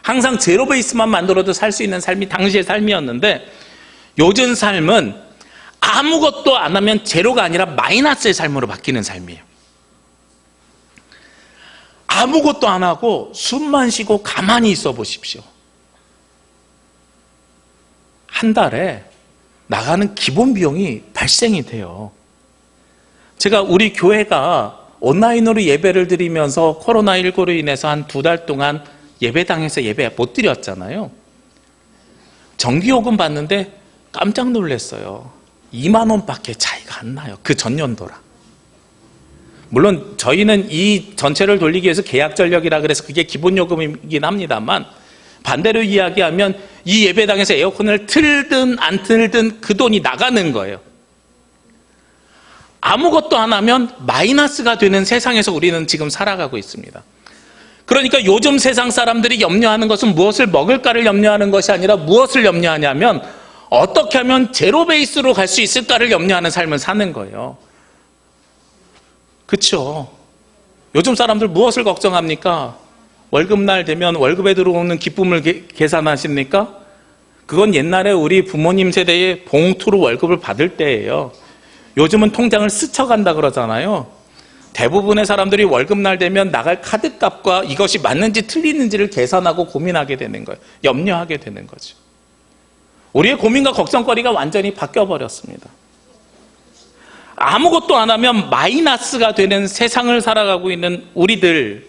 항상 제로 베이스만 만들어도 살 수 있는 삶이 당시의 삶이었는데, 요즘 삶은 아무것도 안 하면 제로가 아니라 마이너스의 삶으로 바뀌는 삶이에요. 아무것도 안 하고 숨만 쉬고 가만히 있어 보십시오. 한 달에 나가는 기본 비용이 발생이 돼요. 제가 우리 교회가 온라인으로 예배를 드리면서 코로나19로 인해서 한 2달 동안 예배당에서 예배 못 드렸잖아요. 전기요금 받는데 깜짝 놀랐어요. 2만 원밖에 차이가 안 나요. 그 전년도랑. 물론 저희는 이 전체를 돌리기 위해서 계약 전력이라 그래서 그게 기본 요금이긴 합니다만, 반대로 이야기하면 이 예배당에서 에어컨을 틀든 안 틀든 그 돈이 나가는 거예요. 아무것도 안 하면 마이너스가 되는 세상에서 우리는 지금 살아가고 있습니다. 그러니까 요즘 세상 사람들이 염려하는 것은 무엇을 먹을까를 염려하는 것이 아니라 무엇을 염려하냐면 어떻게 하면 제로 베이스로 갈 수 있을까를 염려하는 삶을 사는 거예요. 그렇죠? 요즘 사람들 무엇을 걱정합니까? 월급날 되면 월급에 들어오는 기쁨을 계산하십니까? 그건 옛날에 우리 부모님 세대의 봉투로 월급을 받을 때예요. 요즘은 통장을 스쳐간다 그러잖아요. 대부분의 사람들이 월급날 되면 나갈 카드값과 이것이 맞는지 틀리는지를 계산하고 고민하게 되는 거예요. 염려하게 되는 거죠. 우리의 고민과 걱정거리가 완전히 바뀌어버렸습니다. 아무것도 안 하면 마이너스가 되는 세상을 살아가고 있는 우리들,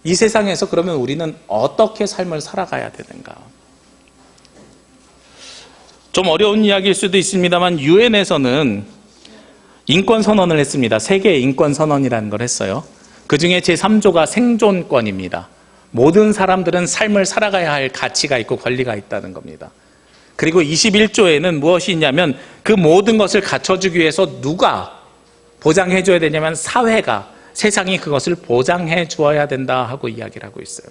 이 세상에서 그러면 우리는 어떻게 삶을 살아가야 되는가? 좀 어려운 이야기일 수도 있습니다만, 유엔에서는 인권선언을 했습니다. 세계 인권선언이라는 걸 했어요. 그 중에 제3조가 생존권입니다. 모든 사람들은 삶을 살아가야 할 가치가 있고 권리가 있다는 겁니다. 그리고 21조에는 무엇이 있냐면, 그 모든 것을 갖춰주기 위해서 누가 보장해 줘야 되냐면 사회가, 세상이 그것을 보장해 주어야 된다 하고 이야기를 하고 있어요.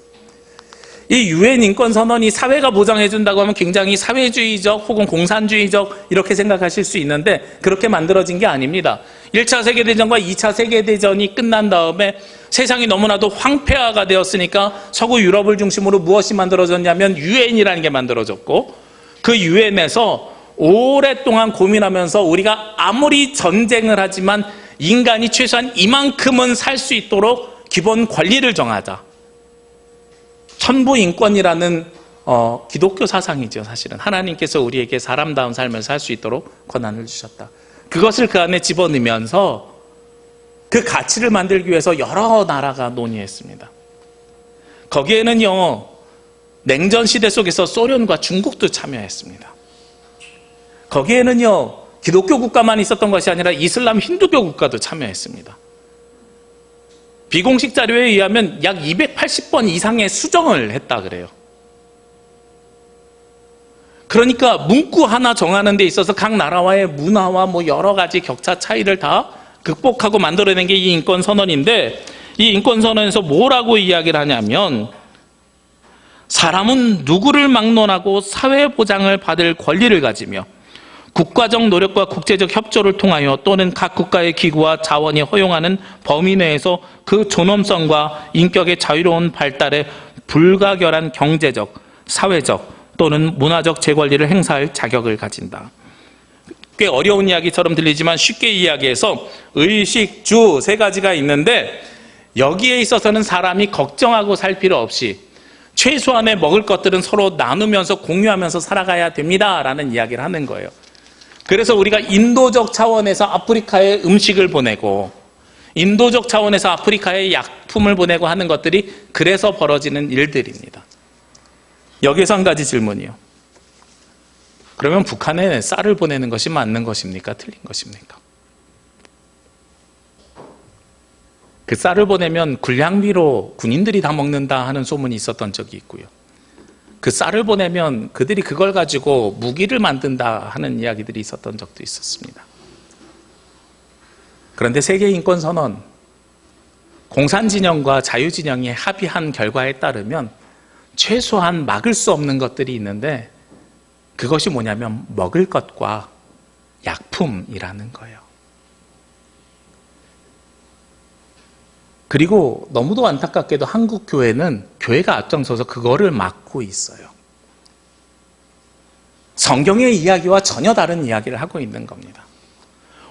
이 유엔 인권선언이 사회가 보장해 준다고 하면 굉장히 사회주의적 혹은 공산주의적 이렇게 생각하실 수 있는데, 그렇게 만들어진 게 아닙니다. 1차 세계대전과 2차 세계대전이 끝난 다음에 세상이 너무나도 황폐화가 되었으니까 서구 유럽을 중심으로 무엇이 만들어졌냐면 유엔이라는 게 만들어졌고, 그 유엔에서 오랫동안 고민하면서 우리가 아무리 전쟁을 하지만 인간이 최소한 이만큼은 살 수 있도록 기본 권리를 정하자. 천부인권이라는 기독교 사상이죠. 사실은 하나님께서 우리에게 사람다운 삶을 살 수 있도록 권한을 주셨다. 그것을 그 안에 집어넣으면서 그 가치를 만들기 위해서 여러 나라가 논의했습니다. 거기에는요, 냉전 시대 속에서 소련과 중국도 참여했습니다. 거기에는요, 기독교 국가만 있었던 것이 아니라 이슬람 힌두교 국가도 참여했습니다. 비공식 자료에 의하면 약 280번 이상의 수정을 했다 그래요. 그러니까 문구 하나 정하는 데 있어서 각 나라와의 문화와 뭐 여러 가지 격차 차이를 다 극복하고 만들어낸 게 이 인권선언인데, 이 인권선언에서 뭐라고 이야기를 하냐면, 사람은 누구를 막론하고 사회보장을 받을 권리를 가지며 국가적 노력과 국제적 협조를 통하여 또는 각 국가의 기구와 자원이 허용하는 범위 내에서 그 존엄성과 인격의 자유로운 발달에 불가결한 경제적, 사회적 또는 문화적 재권리를 행사할 자격을 가진다. 꽤 어려운 이야기처럼 들리지만 쉽게 이야기해서 의식, 주 세 가지가 있는데 여기에 있어서는 사람이 걱정하고 살 필요 없이 최소한의 먹을 것들은 서로 나누면서 공유하면서 살아가야 됩니다라는 이야기를 하는 거예요. 그래서 우리가 인도적 차원에서 아프리카에 음식을 보내고 인도적 차원에서 아프리카에 약품을 보내고 하는 것들이 그래서 벌어지는 일들입니다. 여기서 한 가지 질문이요. 그러면 북한에 쌀을 보내는 것이 맞는 것입니까? 틀린 것입니까? 그 쌀을 보내면 군량미로 군인들이 다 먹는다 하는 소문이 있었던 적이 있고요. 그 쌀을 보내면 그들이 그걸 가지고 무기를 만든다 하는 이야기들이 있었던 적도 있었습니다. 그런데 세계인권선언, 공산진영과 자유진영이 합의한 결과에 따르면 최소한 막을 수 없는 것들이 있는데 그것이 뭐냐면 먹을 것과 약품이라는 거예요. 그리고 너무도 안타깝게도 한국 교회는 교회가 앞장서서 그거를 막고 있어요. 성경의 이야기와 전혀 다른 이야기를 하고 있는 겁니다.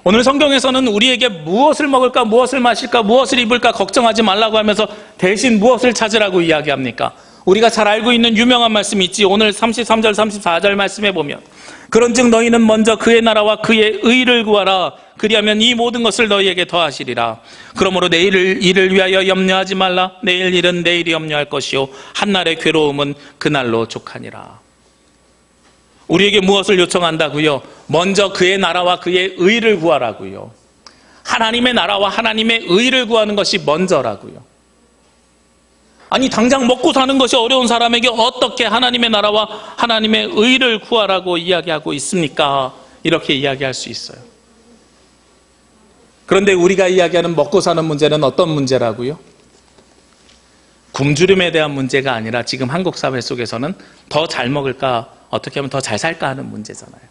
오늘 성경에서는 우리에게 무엇을 먹을까, 무엇을 마실까, 무엇을 입을까 걱정하지 말라고 하면서 대신 무엇을 찾으라고 이야기합니까? 우리가 잘 알고 있는 유명한 말씀이 있지. 오늘 33절, 34절 말씀에 보면 그런즉 너희는 먼저 그의 나라와 그의 의를 구하라. 그리하면 이 모든 것을 너희에게 더하시리라. 그러므로 내일 일을 위하여 염려하지 말라. 내일 일은 내일이 염려할 것이요 한날의 괴로움은 그날로 족하니라. 우리에게 무엇을 요청한다고요? 먼저 그의 나라와 그의 의를 구하라고요. 하나님의 나라와 하나님의 의를 구하는 것이 먼저라고요. 아니 당장 먹고 사는 것이 어려운 사람에게 어떻게 하나님의 나라와 하나님의 의를 구하라고 이야기하고 있습니까? 이렇게 이야기할 수 있어요. 그런데 우리가 이야기하는 먹고 사는 문제는 어떤 문제라고요? 굶주림에 대한 문제가 아니라 지금 한국 사회 속에서는 더 잘 먹을까, 어떻게 하면 더 잘 살까 하는 문제잖아요.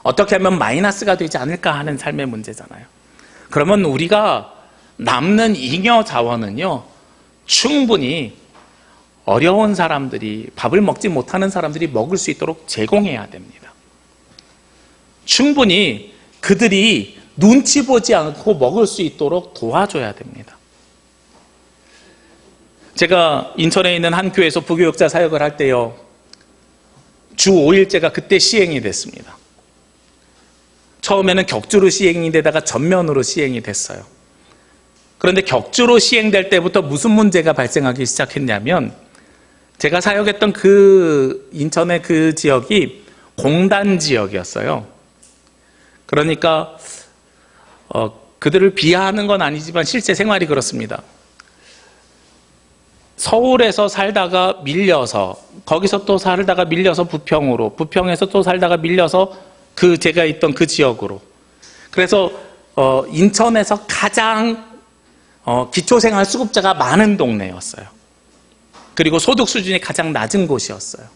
어떻게 하면 마이너스가 되지 않을까 하는 삶의 문제잖아요. 그러면 우리가 남는 잉여 자원은요, 충분히 어려운 사람들이, 밥을 먹지 못하는 사람들이 먹을 수 있도록 제공해야 됩니다. 충분히 그들이 눈치 보지 않고 먹을 수 있도록 도와줘야 됩니다. 제가 인천에 있는 한 교회에서 부교육자 사역을 할 때요, 주 5일제가 그때 시행이 됐습니다. 처음에는 격주로 시행이 되다가 전면으로 시행이 됐어요. 그런데 격주로 시행될 때부터 무슨 문제가 발생하기 시작했냐면, 제가 사역했던 그 인천의 그 지역이 공단 지역이었어요. 그러니까 그들을 비하하는 건 아니지만 실제 생활이 그렇습니다. 서울에서 살다가 밀려서, 거기서 또 살다가 밀려서 부평으로, 부평에서 또 살다가 밀려서 그 제가 있던 그 지역으로. 그래서 인천에서 가장 기초생활수급자가 많은 동네였어요. 그리고 소득 수준이 가장 낮은 곳이었어요.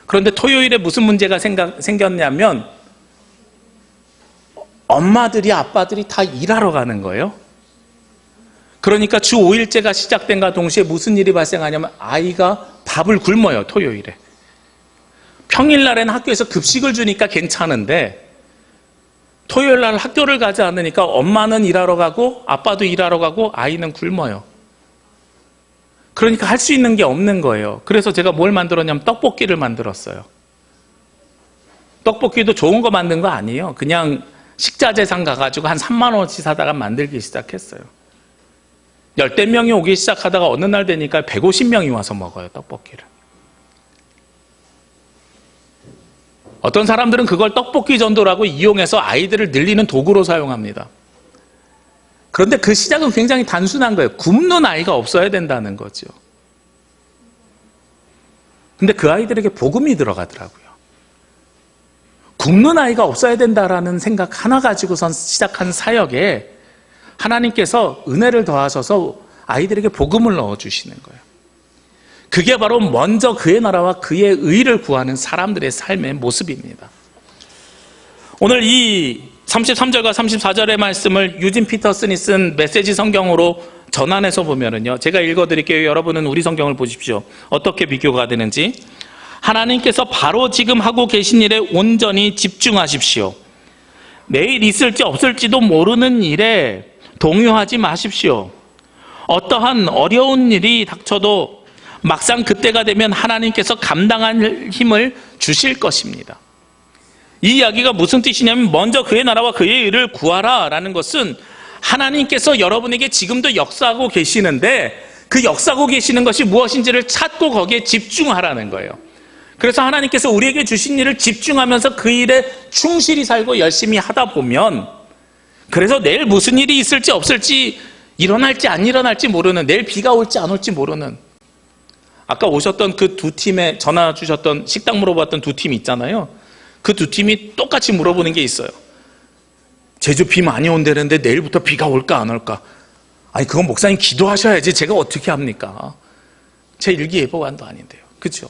그런데 토요일에 무슨 문제가 생겼냐면 엄마들이, 아빠들이 다 일하러 가는 거예요. 그러니까 주 5일제가 시작된과 동시에 무슨 일이 발생하냐면 아이가 밥을 굶어요, 토요일에. 평일날에는 학교에서 급식을 주니까 괜찮은데 토요일날 학교를 가지 않으니까 엄마는 일하러 가고 아빠도 일하러 가고 아이는 굶어요. 그러니까 할 수 있는 게 없는 거예요. 그래서 제가 뭘 만들었냐면 떡볶이를 만들었어요. 떡볶이도 좋은 거 만든 거 아니에요. 그냥 식자재상 가가지고 한 3만 원어치 사다가 만들기 시작했어요. 열댓 명이 오기 시작하다가 어느 날 되니까 150명이 와서 먹어요, 떡볶이를. 어떤 사람들은 그걸 떡볶이 전도라고 이용해서 아이들을 늘리는 도구로 사용합니다. 그런데 그 시작은 굉장히 단순한 거예요. 굶는 아이가 없어야 된다는 거죠. 근데 그 아이들에게 복음이 들어가더라고요. 굶는 아이가 없어야 된다라는 생각 하나 가지고선 시작한 사역에 하나님께서 은혜를 더하셔서 아이들에게 복음을 넣어주시는 거예요. 그게 바로 먼저 그의 나라와 그의 의를 구하는 사람들의 삶의 모습입니다. 오늘 이 33절과 34절의 말씀을 유진 피터슨이 쓴 메시지 성경으로 전환해서 보면은요, 제가 읽어드릴게요. 여러분은 우리 성경을 보십시오. 어떻게 비교가 되는지. 하나님께서 바로 지금 하고 계신 일에 온전히 집중하십시오. 내일 있을지 없을지도 모르는 일에 동요하지 마십시오. 어떠한 어려운 일이 닥쳐도 막상 그때가 되면 하나님께서 감당할 힘을 주실 것입니다. 이 이야기가 무슨 뜻이냐면 먼저 그의 나라와 그의 의를 구하라 라는 것은 하나님께서 여러분에게 지금도 역사하고 계시는데 그 역사하고 계시는 것이 무엇인지를 찾고 거기에 집중하라는 거예요. 그래서 하나님께서 우리에게 주신 일을 집중하면서 그 일에 충실히 살고 열심히 하다 보면, 그래서 내일 무슨 일이 있을지 없을지, 일어날지 안 일어날지 모르는, 내일 비가 올지 안 올지 모르는, 아까 오셨던 그 두 팀에 전화 주셨던, 식당 물어봤던 두 팀 있잖아요. 그 두 팀이 똑같이 물어보는 게 있어요. 제주 비 많이 온다는데 내일부터 비가 올까 안 올까? 아니 그건 목사님 기도하셔야지 제가 어떻게 합니까? 제 일기예보관도 아닌데요. 그렇죠?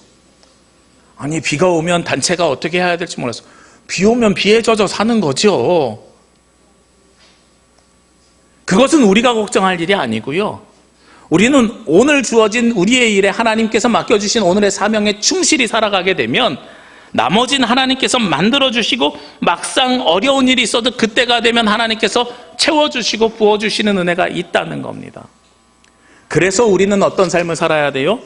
아니 비가 오면 단체가 어떻게 해야 될지 몰라서, 비 오면 비에 젖어 사는 거죠. 그것은 우리가 걱정할 일이 아니고요. 우리는 오늘 주어진 우리의 일에 하나님께서 맡겨주신 오늘의 사명에 충실히 살아가게 되면 나머지는 하나님께서 만들어주시고, 막상 어려운 일이 있어도 그때가 되면 하나님께서 채워주시고 부어주시는 은혜가 있다는 겁니다. 그래서 우리는 어떤 삶을 살아야 돼요?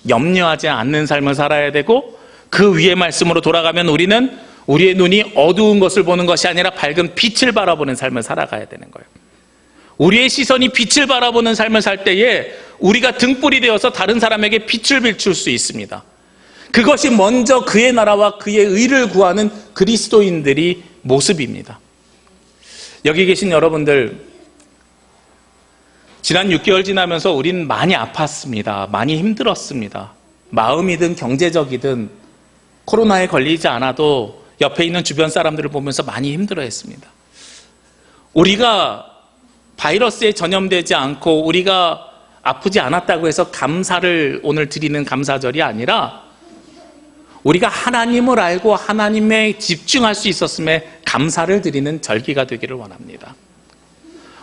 염려하지 않는 삶을 살아야 되고, 그 위의 말씀으로 돌아가면 우리는 우리의 눈이 어두운 것을 보는 것이 아니라 밝은 빛을 바라보는 삶을 살아가야 되는 거예요. 우리의 시선이 빛을 바라보는 삶을 살 때에 우리가 등불이 되어서 다른 사람에게 빛을 비출 수 있습니다. 그것이 먼저 그의 나라와 그의 의를 구하는 그리스도인들이 모습입니다. 여기 계신 여러분들, 지난 6개월 지나면서 우리는 많이 아팠습니다. 많이 힘들었습니다. 마음이든 경제적이든 코로나에 걸리지 않아도 옆에 있는 주변 사람들을 보면서 많이 힘들어했습니다. 우리가 바이러스에 전염되지 않고 우리가 아프지 않았다고 해서 감사를 오늘 드리는 감사절이 아니라, 우리가 하나님을 알고 하나님에 집중할 수 있었음에 감사를 드리는 절기가 되기를 원합니다.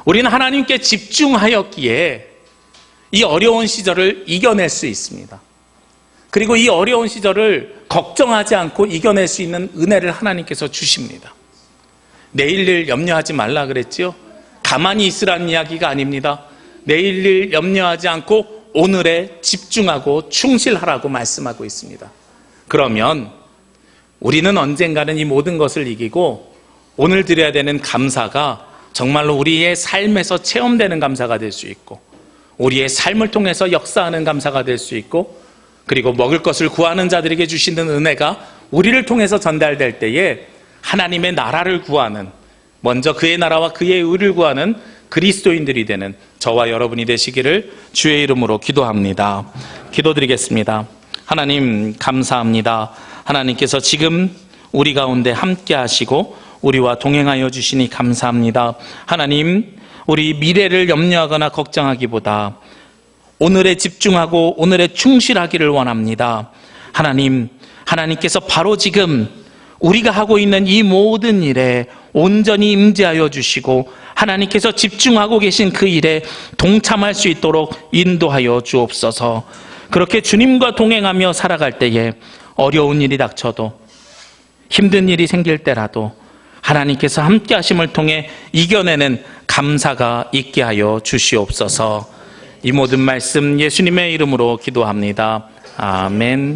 우리는 하나님께 집중하였기에 이 어려운 시절을 이겨낼 수 있습니다. 그리고 이 어려운 시절을 걱정하지 않고 이겨낼 수 있는 은혜를 하나님께서 주십니다. 내일 일 염려하지 말라 그랬지요? 가만히 있으라는 이야기가 아닙니다. 내일 일 염려하지 않고 오늘에 집중하고 충실하라고 말씀하고 있습니다. 그러면 우리는 언젠가는 이 모든 것을 이기고 오늘 드려야 되는 감사가 정말로 우리의 삶에서 체험되는 감사가 될 수 있고, 우리의 삶을 통해서 역사하는 감사가 될 수 있고, 그리고 먹을 것을 구하는 자들에게 주시는 은혜가 우리를 통해서 전달될 때에 하나님의 나라를 구하는, 먼저 그의 나라와 그의 의를 구하는 그리스도인들이 되는 저와 여러분이 되시기를 주의 이름으로 기도합니다. 기도드리겠습니다. 하나님 감사합니다. 하나님께서 지금 우리 가운데 함께 하시고 우리와 동행하여 주시니 감사합니다. 하나님, 우리 미래를 염려하거나 걱정하기보다 오늘에 집중하고 오늘에 충실하기를 원합니다. 하나님, 하나님께서 바로 지금 우리가 하고 있는 이 모든 일에 온전히 임재하여 주시고 하나님께서 집중하고 계신 그 일에 동참할 수 있도록 인도하여 주옵소서. 그렇게 주님과 동행하며 살아갈 때에 어려운 일이 닥쳐도, 힘든 일이 생길 때라도 하나님께서 함께 하심을 통해 이겨내는 감사가 있게 하여 주시옵소서. 이 모든 말씀 예수님의 이름으로 기도합니다. 아멘.